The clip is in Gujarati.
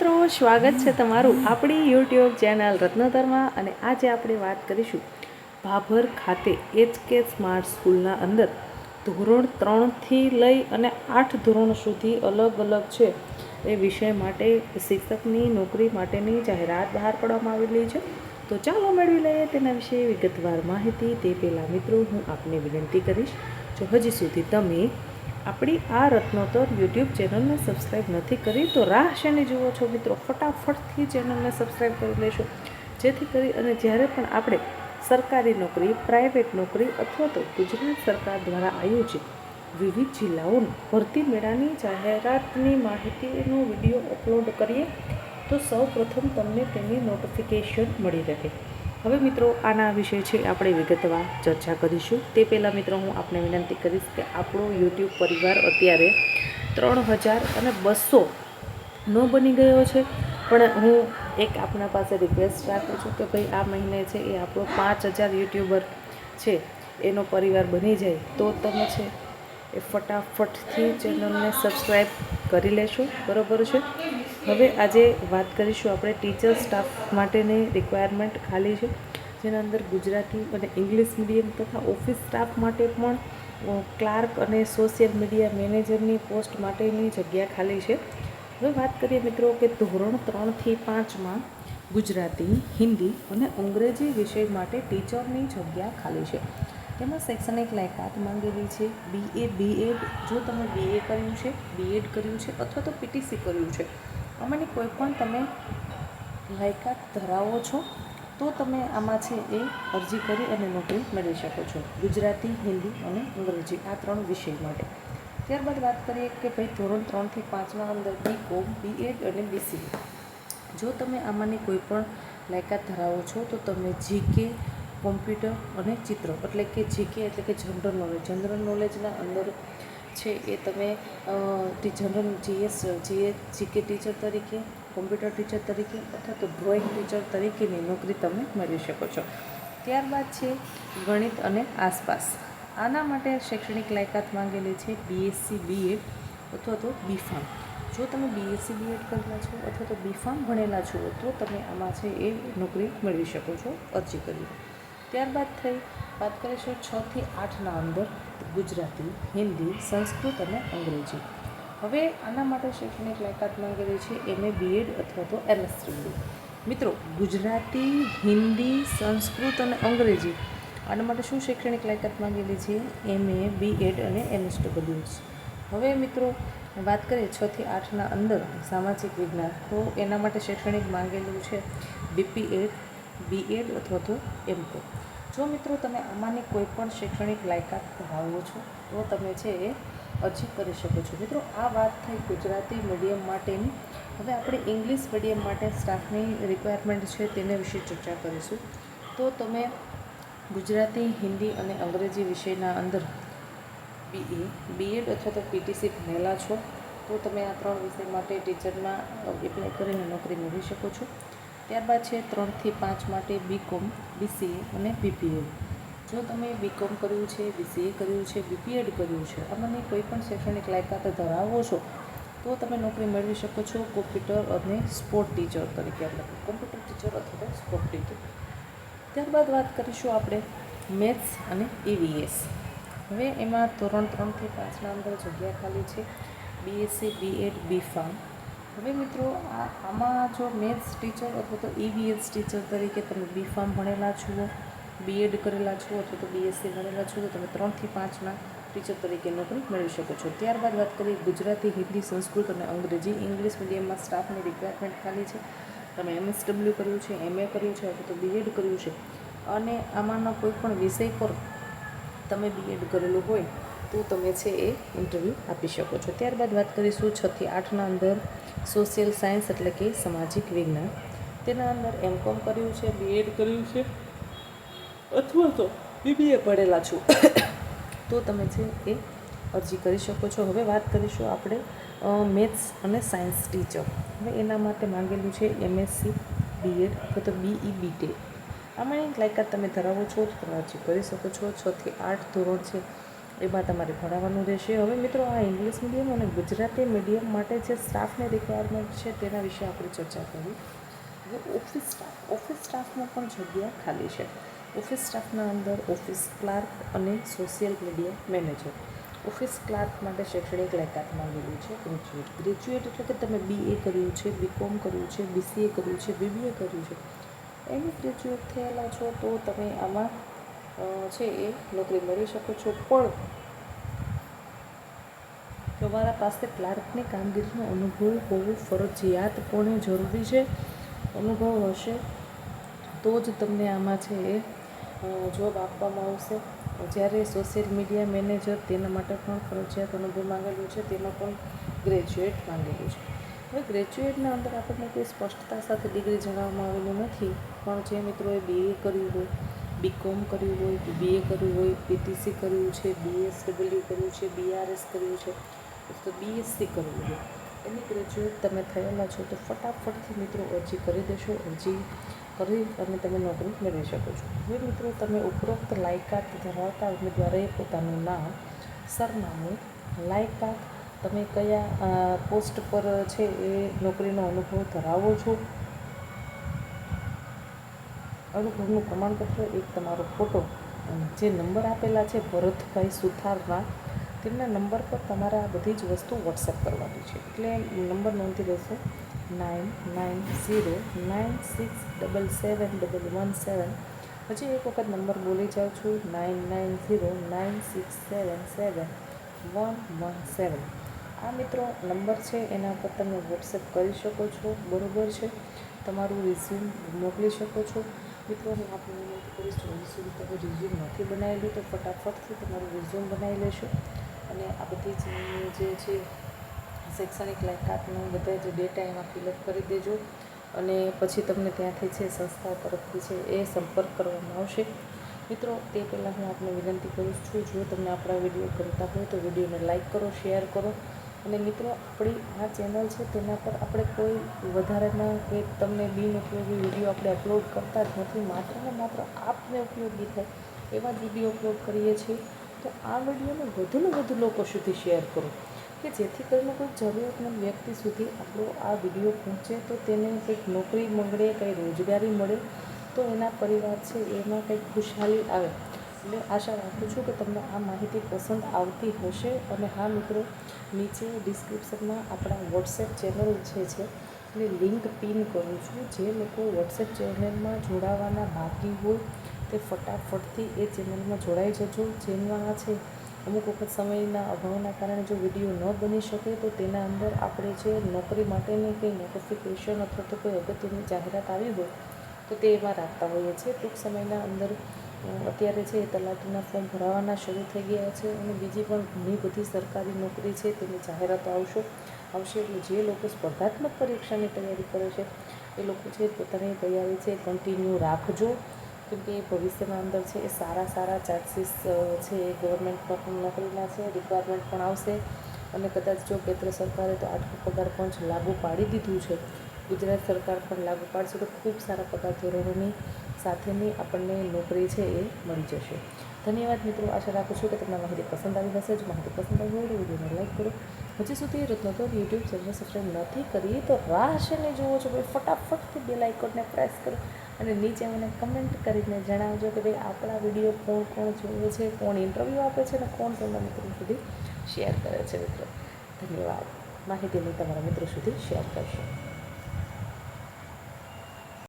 મિત્રો, સ્વાગત છે તમારું આપણી યુટ્યુબ ચેનલ રત્નોતરમાં. અને આજે આપણે વાત કરીશું ભાભર ખાતે HK સ્માર્ટ સ્કૂલના અંદર ધોરણ 3થી લઈ અને 8 ધોરણ સુધી અલગ અલગ છે એ વિષય માટે શિક્ષકની નોકરી માટેની જાહેરાત બહાર પાડવામાં આવેલી છે. તો ચાલો મેળવી લઈએ તેના વિશે વિગતવાર માહિતી. તે પહેલાં મિત્રો, હું આપને વિનંતી કરીશ, જો હજી સુધી તમે આપણી આ રત્નોતર યુટ્યુબ ચેનલને સબસ્ક્રાઈબ નથી કરી તો રાહ શેની જુઓ છો મિત્રો? ફટાફટથી ચેનલને સબસ્ક્રાઈબ કરી લેશો, જેથી કરી અને જ્યારે પણ આપણે સરકારી નોકરી, પ્રાઇવેટ નોકરી અથવા તો ગુજરાત સરકાર દ્વારા આયોજિત વિવિધ જિલ્લાઓની ભરતી મેળાની જાહેરાતની માહિતીનો વિડીયો અપલોડ કરીએ તો સૌ પ્રથમ તમને તેની નોટિફિકેશન મળી રહે. હવે મિત્રો, આના વિશે છે આપણે વિગતવાર ચર્ચા કરીશું. તે પહેલાં મિત્રો, હું આપને વિનંતી કરીશ કે આપણો યુટ્યુબ પરિવાર અત્યારે 3200 બની ગયો છે. પણ હું એક આપણા પાસે રિક્વેસ્ટ રાખું છું કે ભાઈ, આ મહિને છે એ આપણો 5000 યુટ્યુબર છે એનો પરિવાર બની જાય તો તમે છે એ ફટાફટથી ચેનલને સબસ્ક્રાઈબ કરી લેશો, બરાબર છે. હવે આજે વાત કરીશું આપણે ટીચર સ્ટાફ માટેની રિક્વાયરમેન્ટ ખાલી છે, જેના અંદર ગુજરાતી અને ઇંગ્લિશ મીડિયમ તથા ઓફિસ સ્ટાફ માટે પણ ક્લાર્ક અને સોશિયલ મીડિયા મેનેજરની પોસ્ટ માટેની જગ્યા ખાલી છે. હવે વાત કરીએ મિત્રો કે ધોરણ 3થી 5માં ગુજરાતી, હિન્દી અને અંગ્રેજી વિષય માટે ટીચરની જગ્યા ખાલી છે. તેમાં શૈક્ષણિક લાયકાત માંગેલી છે BA, BEd. જો તમે BA કર્યું છે, BEd કર્યું છે અથવા તો PTC કર્યું છે, આમાંની કોઈ પણ તમે લાયકાત ધરાવો છો તો તમે આમાં છે એ અરજી કરી અને નોકરી મેળવી શકો છો, ગુજરાતી, હિન્દી અને અંગ્રેજી આ 3 વિષય માટે. ત્યારબાદ વાત કરીએ કે ભાઈ ધોરણ 3થી 5ના અંદર BCom, BEd અને BCA. જો તમે આમાંની કોઈ પણ લાયકાત ધરાવો છો તો તમે GK, કોમ્પ્યુટર અને ચિત્ર એટલે કે GK એટલે કે જનરલ નોલેજના અંદર છે એ તમે GK ટીચર તરીકે, કોમ્પ્યુટર ટીચર તરીકે અથવા તો ડ્રોઈંગ ટીચર તરીકેની નોકરી તમે મેળવી શકો છો. ત્યારબાદ છે ગણિત અને આસપાસ. આના માટે શૈક્ષણિક લાયકાત માંગેલી છે BSc, BEd અથવા તો BPharm. જો તમે BSc, BEd કરેલા છો અથવા તો BPharm ભણેલા છો તો તમે આમાં છે એ નોકરી મેળવી શકો છો અરજી કરી. ત્યારબાદ વાત કરીશું 6થી 8ના અંદર ગુજરાતી, હિન્દી, સંસ્કૃત અને અંગ્રેજી. હવે આના માટે શૈક્ષણિક લાયકાત માંગેલી છે MA, BEd અથવા તો MSW. મિત્રો, ગુજરાતી, હિન્દી, સંસ્કૃત અને અંગ્રેજી આના માટે શું શૈક્ષણિક લાયકાત માંગેલી છે? MA, BEd અને MSW. હવે મિત્રો, વાત કરીએ 6થી 8ના અંદર સામાજિક વિજ્ઞાન, તો એના માટે શૈક્ષણિક માંગેલું છે BPEd, BEd અથવા તો MCom. જો મિત્રો તમે આમાંની કોઈ પણ શૈક્ષણિક લાયકાત ધરાવો છો તો તમે છે એ અરજી કરી શકો છો. મિત્રો, આ વાત થઈ ગુજરાતી મીડિયમ માટેની. હવે આપણે ઇંગ્લિશ મીડિયમ માટે સ્ટાફની રિક્વાયરમેન્ટ છે તેને વિશે ચર્ચા કરીશું. તો તમે ગુજરાતી, હિન્દી અને અંગ્રેજી વિષયના અંદર BA, BEd અથવા તો PTC ભણેલા છો તો તમે આ 3 વિષય માટે ટીચરમાં એપ્લાય કરીને નોકરી મેળવી શકો છો. ત્યારબાદ છે 3થી 5 માટે BCom, BCA અને BPEd. જો તમે BCom કર્યું છે, BCA કર્યું છે, BPEd કર્યું છે, આમાંની કોઈ પણ શૈક્ષણિક લાયકાત ધરાવો છો તો તમે નોકરી મેળવી શકો છો કોમ્પ્યુટર અને સ્પોર્ટ ટીચર તરીકે, એટલે કોમ્પ્યુટર ટીચર અથવા તો સ્પોર્ટ ટીચર. ત્યારબાદ વાત કરીશું આપણે મેથ્સ અને EVS. હવે એમાં ધોરણ 3થી 5ના અંદર જગ્યા ખાલી છે BSc, BEd, BPharm. હવે મિત્રો, આમાં જો મેથ્સ ટીચર અથવા તો EVS ટીચર તરીકે તમે BPharm ભણેલા છો, BEd કરેલા છો અથવા તો BSc ભણેલા છો તો તમે 3થી 5ના ટીચર તરીકે નોકરી મેળવી શકો છો. ત્યારબાદ વાત કરીએ ગુજરાતી, હિન્દી, સંસ્કૃત અને અંગ્રેજી. ઇંગ્લિશ મીડિયમમાં સ્ટાફની રિક્વાયરમેન્ટ ખાલી છે. તમે MSW કર્યું છે, MA કર્યું છે અથવા તો BEd કર્યું છે અને આમાંના કોઈ પણ વિષય પર તમે BEd કરેલું હોય તો તમે છે એ ઇન્ટરવ્યૂ આપી શકો છો. ત્યારબાદ વાત કરીશું 6થી 8ના અંદર સોશિયલ સાયન્સ એટલે કે સામાજિક વિજ્ઞાન. તેના અંદર MCom કર્યું છે, BEd કર્યું છે અથવા તો BBA ભણેલા છો તો તમે છે એ અરજી કરી શકો છો. હવે વાત કરીશું આપણે મેથ્સ અને સાયન્સ ટીચર. હવે એના માટે માંગેલું છે MSc, BEd અથવા તો BE, BTech. આમાંની લાયકાત તમે ધરાવો છો તો તમે અરજી કરી શકો છો. 6થી 8 ધોરણ છે એમાં તમારે ભણાવવાનું રહેશે. હવે મિત્રો, આ ઇંગ્લિશ મીડિયમ અને ગુજરાતી મીડિયમ માટે જે સ્ટાફની રિક્વાયરમેન્ટ છે તેના વિશે આપણે ચર્ચા કરી. હવે ઓફિસ સ્ટાફમાં પણ જગ્યા ખાલી છે. ઓફિસ સ્ટાફના અંદર ઓફિસ ક્લાર્ક અને social media manager. Office clerk માટે શૈક્ષણિક લાયકાત માંગેલું છે ગ્રેજ્યુએટ એટલે કે તમે BA કર્યું છે, BCom કર્યું છે, BCA કર્યું છે, BBA કર્યું છે, એની ગ્રેજ્યુએટ થયેલા છો તો તમે આમાં છે એ નોકરી મળી શકો છો. પણ તમારા પાસે ક્લાર્કની કામગીરીનો અનુભવ હોવો ફરજિયાતપણે જરૂરી છે. અનુભવ હશે તો જ તમને આમાં છે એ જોબ આપવામાં આવશે. જ્યારે સોશિયલ મીડિયા મેનેજર તેના માટે પણ ફરજિયાત અનુભવ માંગેલું છે, તેમાં પણ ગ્રેજ્યુએટ માંગેલું છે. હવે ગ્રેજ્યુએટના અંદર આપણને કોઈ સ્પષ્ટતા સાથે ડિગ્રી જણાવવામાં આવેલું નથી, પણ જે મિત્રોએ BA કર્યું હોય, BCom કર્યું હોય, BBA કર્યું હોય, PTC કર્યું છે, BSW કર્યું છે, BRS કર્યું છે, તો BSc કરવું હોય, એની ગ્રેજ્યુએટ તમે થયેલા છો તો ફટાફટથી મિત્રો અરજી કરી દેશો. અરજી કરી અને તમે નોકરી મેળવી શકો છો. હવે મિત્રો, તમે ઉપરોક્ત લાયકાત ધરાવતા ઉમેદવારોએ પોતાનું નામ, સરનામું, લાયકાત, તમે કયા પોસ્ટ પર છે એ નોકરીનો અનુભવ ધરાવો છો, અનુભવનું પ્રમાણપત્ર, એક તમારો ફોટો, અને જે નંબર આપેલા છે ભરતભાઈ સુથારના, તેમના નંબર પર તમારે આ બધી જ વસ્તુ વોટ્સએપ કરવાની છે. એટલે નંબર નોંધી લેશો 9909677117. હજી એક વખત નંબર બોલી જાઉં છું 9909677117. આ મિત્રો નંબર છે, એના પર તમે વોટ્સએપ કરી શકો છો. બરાબર છે, તમારું રિઝ્યુમ મોકલી શકો છો. મિત્રો, હું આપણે વિનંતી કરીશ, જો હજી સુધી તમે રિઝ્યુમ નથી બનાવેલું તો ફટાફટથી તમારું રિઝ્યુમ બનાવી લેશો. અને આ બધી જે છે શૈક્ષણિક લાયકાતનું બધા જ ડેટા એમાં ફિલઅપ કરી દેજો. અને પછી તમને ત્યાંથી છે સંસ્થા તરફથી છે એ સંપર્ક કરવામાં આવશે. મિત્રો, તે પહેલાં હું આપને વિનંતી કરું છું, જો તમને આપણા વિડીયો ગમતા હોય તો વિડીયોને લાઇક કરો, શેર કરો. અને મિત્રો, આપણી આ ચેનલ છે તેના પર આપણે કોઈ વધારેના કે તમને બિનઉપયોગી વિડીયો આપણે અપલોડ કરતા જ નથી. માત્ર ને માત્ર આપને ઉપયોગી થાય એવા જ વિડીયો અપલોડ કરીએ છીએ. તો આ વિડીયોને વધુને વધુ લોકો સુધી શેર કરો, કે જેથી કરીને કોઈ જરૂરિયાતમંદ વ્યક્તિ સુધી આપણો આ વિડીયો પહોંચે, તો તેને કંઈક નોકરી મળે, કંઈ રોજગારી મળે, તો એના પરિવાર છે એમાં કંઈક ખુશહાલી આવે. એટલે આશા રાખું છું કે તમને આ માહિતી પસંદ આવતી હશે. અને હા મિત્રો, નીચે ડિસ્ક્રિપ્શનમાં આપણા વોટ્સએપ ચેનલ જે છે એની લિંક પિન કરું છું. જે લોકો વોટ્સએપ ચેનલમાં જોડાવાના બાકી હોય તે ફટાફટથી એ ચેનલમાં જોડાઈ જજો. જેમાં છે અમુક વખત સમયના અભાવના કારણે જો વિડીયો ન બની શકે તો તેના અંદર આપણે જે નોકરી માટેની કંઈ નોટિફિકેશન અથવા તો કોઈ અગત્યની જાહેરાત આવી હોય તો તે એમાં રાખતા હોઈએ છીએ. ટૂંક સમયના અંદર અત્યારે છે તલાટીના ફોર્મ ભરાવાના શરૂ થઈ ગયા છે, અને બીજી પણ ઘણી બધી સરકારી નોકરી છે તેની જાહેરાતો આવશે. એટલે જે લોકો સ્પર્ધાત્મક પરીક્ષાની તૈયારી કરે છે એ લોકો છે પોતાની તૈયારી છે કન્ટિન્યુ રાખજો. કેમકે એ ભવિષ્યના અંદર છે એ સારા ચાન્સીસ છે એ ગવર્મેન્ટમાં પણ નોકરીના છે રિક્વાયરમેન્ટ પણ આવશે. અને કદાચ જો કેન્દ્ર સરકારે તો 8 પગાર પંચ લાગુ પાડી દીધું છે, ગુજરાત સરકાર પણ લાગુ પાડશે, તો ખૂબ સારા પગાર ધોરણોની સાથેની આપણને નોકરી છે એ મળી જશે. ધન્યવાદ મિત્રો, આશા રાખું છું કે તમને માહિતી પસંદ આવી હશે. જો માહિતી પસંદ આવી હોય તો વિડીયોને લાઈક કરો. હજી સુધી રત્નોતર યુટ્યુબ ચેનલ સબસ્ક્રાઈબ નથી કરી તો રાહ શેને જુઓ છો ભાઈ, ફટાફટથી બેલ આઇકોનને પ્રેસ કરો અને નીચે મને કમેન્ટ કરીને જણાવજો કે ભાઈ આપણા વિડીયો કોણ કોણ જોવે છે, કોણ ઇન્ટરવ્યૂ આપે છે અને કોણ તેમના મિત્રો સુધી શેર કરે છે. મિત્રો ધન્યવાદ. માહિતીને તમારા મિત્રો સુધી શેર કરશો.